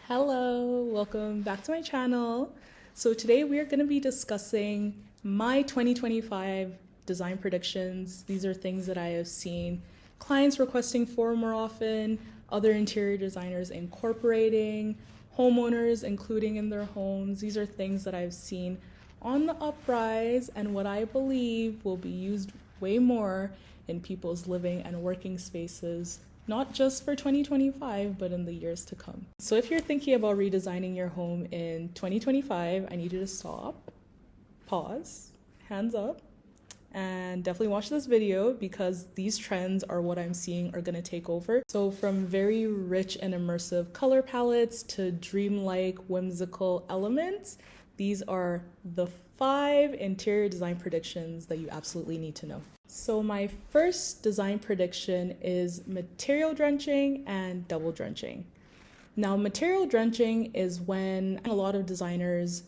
Hello, welcome back to my channel. So today we are going to be discussing my 2025 design predictions. These are things that I have seen clients requesting for more often, other interior designers incorporating, homeowners including in their homes. These are things that I've seen on the uprise and what I believe will be used way more in people's living and working spaces, not just for 2025, but in the years to come. So if you're thinking about redesigning your home in 2025, I need you to stop, pause, hands up, and definitely watch this video because these trends are what I'm seeing are gonna take over. So from very rich and immersive color palettes to dreamlike, whimsical elements, these are the 5 interior design predictions that you absolutely need to know. So my first design prediction is material drenching and double drenching. Now, material drenching is when a lot of designers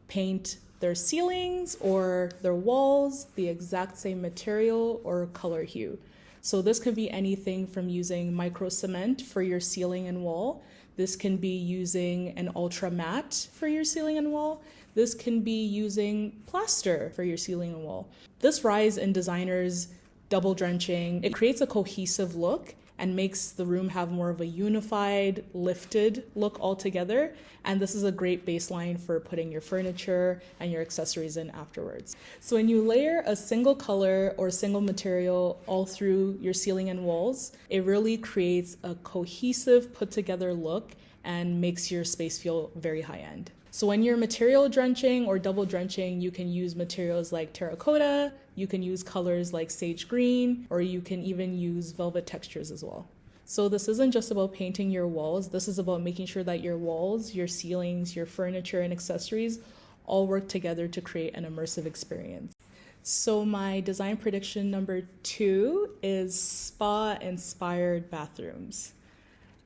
paint their ceilings or their walls the exact same material or color hue. So this could be anything from using micro cement for your ceiling and wall. This can be using an ultra matte for your ceiling and wall. This can be using plaster for your ceiling and wall. This rise in designers double drenching, it creates a cohesive look and makes the room have more of a unified, lifted look altogether. And this is a great baseline for putting your furniture and your accessories in afterwards. So when you layer a single color or single material all through your ceiling and walls, it really creates a cohesive, put together look and makes your space feel very high end. So when you're material drenching or double drenching, you can use materials like terracotta, you can use colors like sage green, or you can even use velvet textures as well. So this isn't just about painting your walls, this is about making sure that your walls, your ceilings, your furniture and accessories all work together to create an immersive experience. So my design prediction number 2 is spa-inspired bathrooms.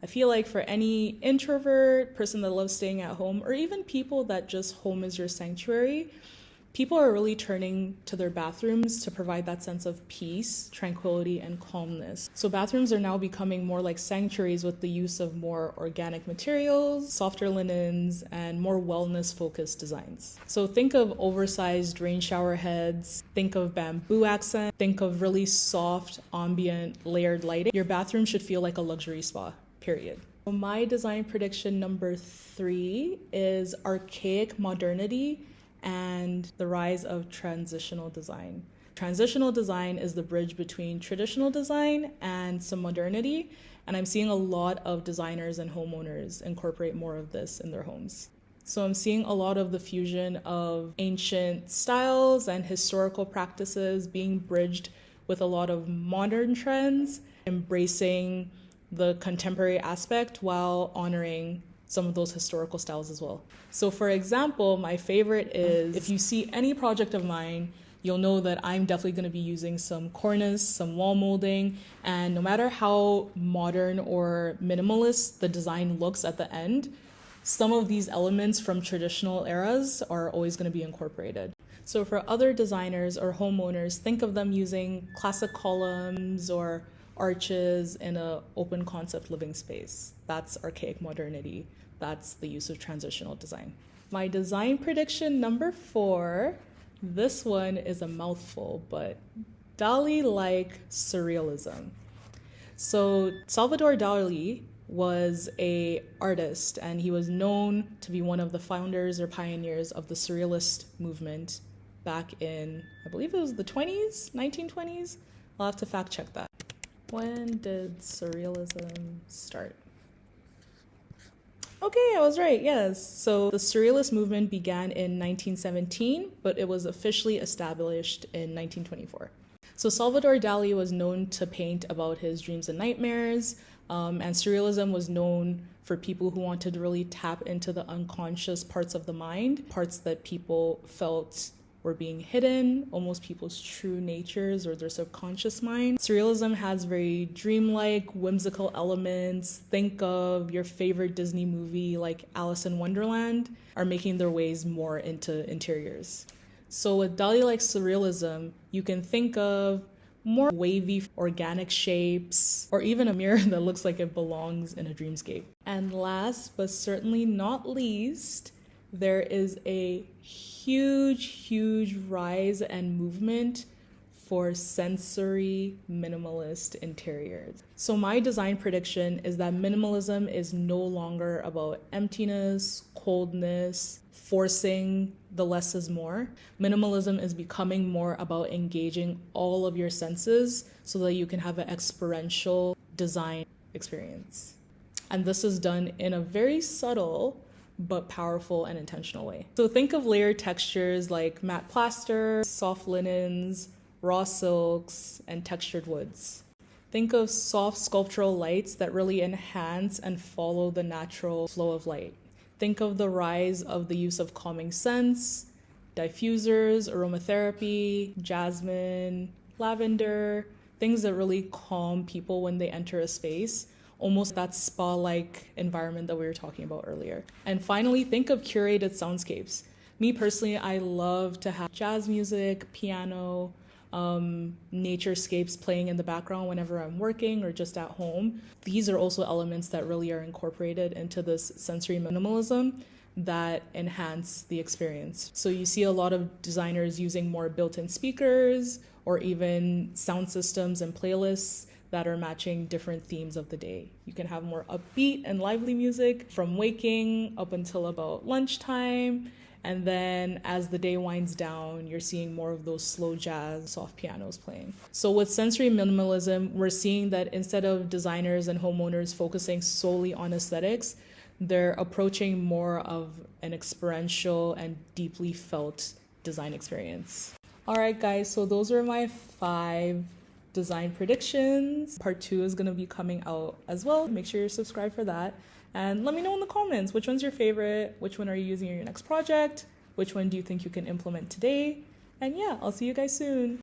I feel like for any introvert, person that loves staying at home, or even people that just home is your sanctuary, people are really turning to their bathrooms to provide that sense of peace, tranquility, and calmness. So bathrooms are now becoming more like sanctuaries with the use of more organic materials, softer linens, and more wellness-focused designs. So think of oversized rain shower heads, think of bamboo accent, think of really soft, ambient, layered lighting. Your bathroom should feel like a luxury spa. Period. So my design prediction number 3 is archaic modernity and the rise of transitional design. Transitional design is the bridge between traditional design and some modernity, and I'm seeing a lot of designers and homeowners incorporate more of this in their homes. So I'm seeing a lot of the fusion of ancient styles and historical practices being bridged with a lot of modern trends, embracing the contemporary aspect while honoring some of those historical styles as well. So for example, my favorite is, if you see any project of mine, you'll know that I'm definitely going to be using some cornice, some wall molding, and no matter how modern or minimalist the design looks at the end, some of these elements from traditional eras are always going to be incorporated. So for other designers or homeowners, think of them using classic columns or arches in an open concept living space. That's archaic modernity. That's the use of transitional design. My design prediction number 4, this one is a mouthful, but Dali-like surrealism. So Salvador Dali was an artist and he was known to be one of the founders or pioneers of the Surrealist movement back in, I believe it was the 1920s. I'll have to fact check that. When did Surrealism start? Okay, I was right, yes. So the Surrealist movement began in 1917, but it was officially established in 1924. So Salvador Dali was known to paint about his dreams and nightmares, and Surrealism was known for people who wanted to really tap into the unconscious parts of the mind, parts that people felt were being hidden, almost people's true natures or their subconscious mind. Surrealism has very dreamlike, whimsical elements. Think of your favorite Disney movie like Alice in Wonderland are making their ways more into interiors. So with Dali-like surrealism, you can think of more wavy, organic shapes, or even a mirror that looks like it belongs in a dreamscape. And last but certainly not least, there is a huge rise and movement for sensory minimalist interiors. So my design prediction is that minimalism is no longer about emptiness, coldness, forcing the less is more. Minimalism is becoming more about engaging all of your senses so that you can have an experiential design experience. And this is done in a very subtle but powerful and intentional way. So think of layered textures like matte plaster, soft linens, raw silks, and textured woods. Think of soft sculptural lights that really enhance and follow the natural flow of light. Think of the rise of the use of calming scents, diffusers, aromatherapy, jasmine, lavender, things that really calm people when they enter a space, almost that spa-like environment that we were talking about earlier. And finally, think of curated soundscapes. Me personally, I love to have jazz music, piano, naturescapes playing in the background whenever I'm working or just at home. These are also elements that really are incorporated into this sensory minimalism that enhance the experience. So you see a lot of designers using more built-in speakers or even sound systems and playlists that are matching different themes of the day. You can have more upbeat and lively music from waking up until about lunchtime. And then as the day winds down, you're seeing more of those slow jazz, soft pianos playing. So with sensory minimalism, we're seeing that instead of designers and homeowners focusing solely on aesthetics, they're approaching more of an experiential and deeply felt design experience. All right, guys, so those were my 5 design predictions. Part 2 is gonna be coming out as well. Make sure you're subscribed for that. And let me know in the comments, which one's your favorite? Which one are you using in your next project? Which one do you think you can implement today? And yeah, I'll see you guys soon.